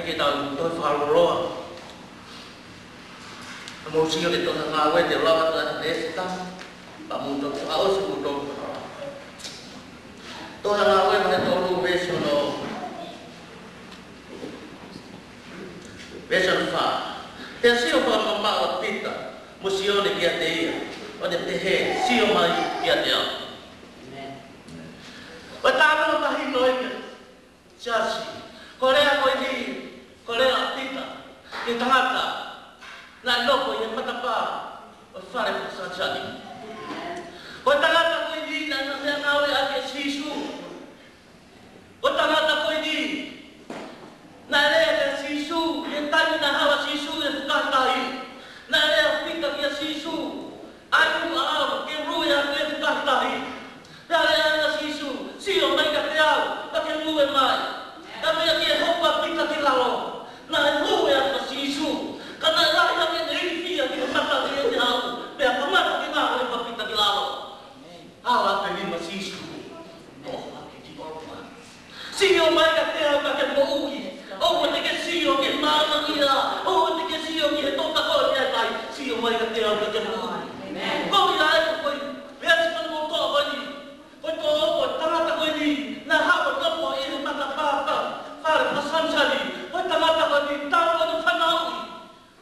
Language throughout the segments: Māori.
kita tôi phải lo một siêu thì tôi thằng quay tiểu lo là để tâm và một trong áo sự một trong tôi thằng quay mà tôi luôn về số về số pha thì siêu còn mà bảo pita một siêu để kia thế và để thế siêu mà kia thế và ta nó ta hình nói chasi Korea ko ini Korea pita kita ngata na loko yang matapa fare fasajani ko tangata ko ini na ngawe ake sisu ko tangata ko ini na le sisu yang tani na hawa sisu yang kahtai na le pita ya sisu ayu aw ke ruya ke kahtai na le sisu sio mai ka teau ka ke ruwe mai kami yang hoba pita kilalo na ruwe ya sisu karena lah yang ini dia di mata dia jauh dia kemana kita oleh pita kilalo awak ini masih sisu oh lagi di bawah sio mai ka teau ka ke boi oh ke sio ke mana dia oh ke sio ke tota ko dia tai sio mai ka teau ka ke boi ko ya ko biasa kan mo to bani ko to ko tangata ko ni na hawa ko mo ini mata papa fare pasanjali ko tangata ko ni tawo ko fanau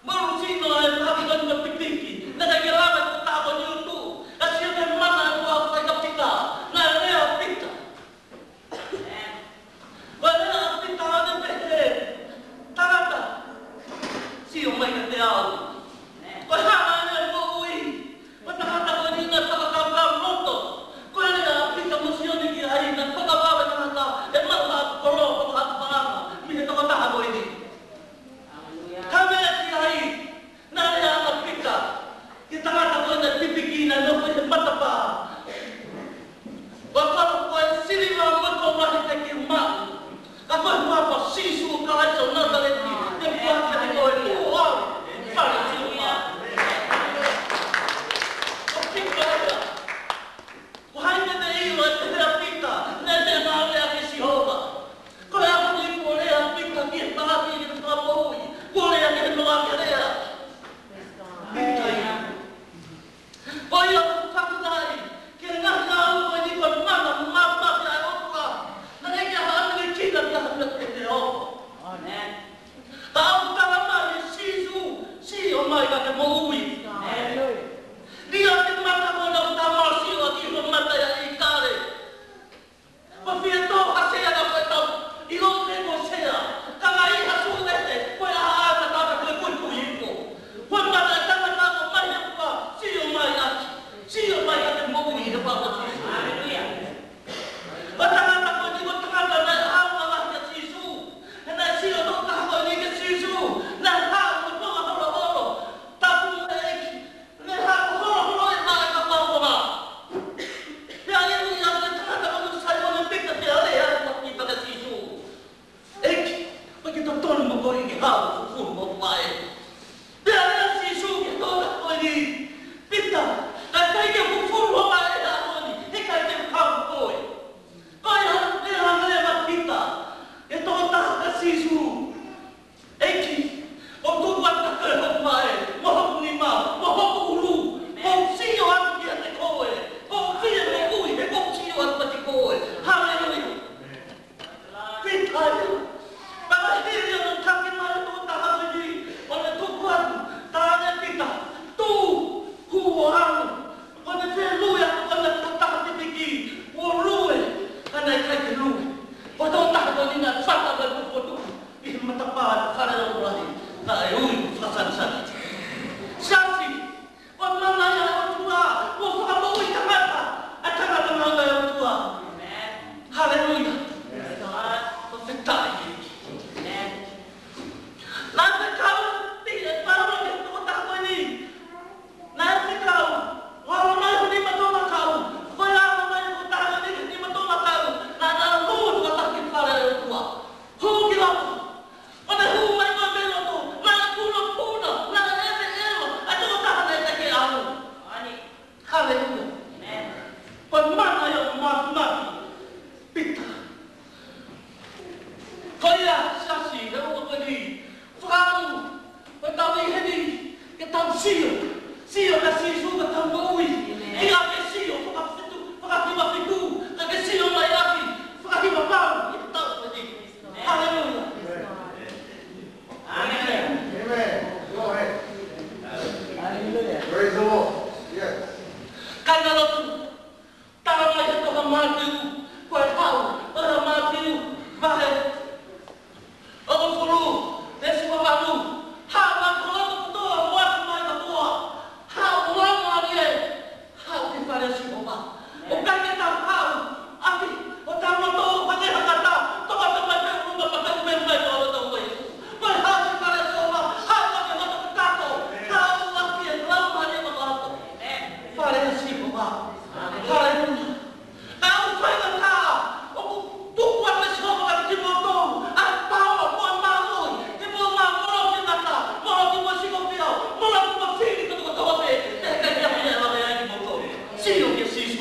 baru sino ay habi ko ni pipiki na nagirama ko tawo ni utu kasi yung mana ko ay kapita na lea pita wala pita na pete tangata sio mai ka teao ko hawa na mo uwi ko tangata ko ni na pagkakam moto ko na pita mo siyo ni ay na pagkababa tangata e mala kolo kami ay nariyan pita kita matakoy na pipiginan no ko matapa wala ko silima mo ko mahit na kirma ako pa sisu ka sa nataleti de pa ka ko wow para silima okay ka ko hanya na iyo at pita na na ya si hoba ko ako ni ko ya pita ki pa ki ka boy boleh yang kita luar kerja. Oh ya, satu hari kita nak tahu ini bagaimana mama dia orang. Nanti kita harus kita hendak kerja. Tahu tak mana sisu, si omai kata mui. Dia di mata mana utama si lagi mata yang ikare. Pafiato hasil apa tahu? Ilmu ilmu saya. Kalau ia hasil itu, Sio mai ka mo ni de pa ko si. Haleluya. Batanga ta ko ni ko tanga na hawa la ka sisu. Na sio to ka ko ni ka sisu. Na ha ko to ha ro ro. Ta ku e ne ha ko ro e ma ka pa ko ma. Ya ni ya ko tanga ta ko sa ko ni pika te ale ya ko ni pa ka sisu. Ek ko ki to ton mo ko ni ha ko mo mai. Ya ni sisu ki to ko ni pita. Kaya kung full mo kaya ako ni,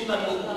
Tusi Pamu.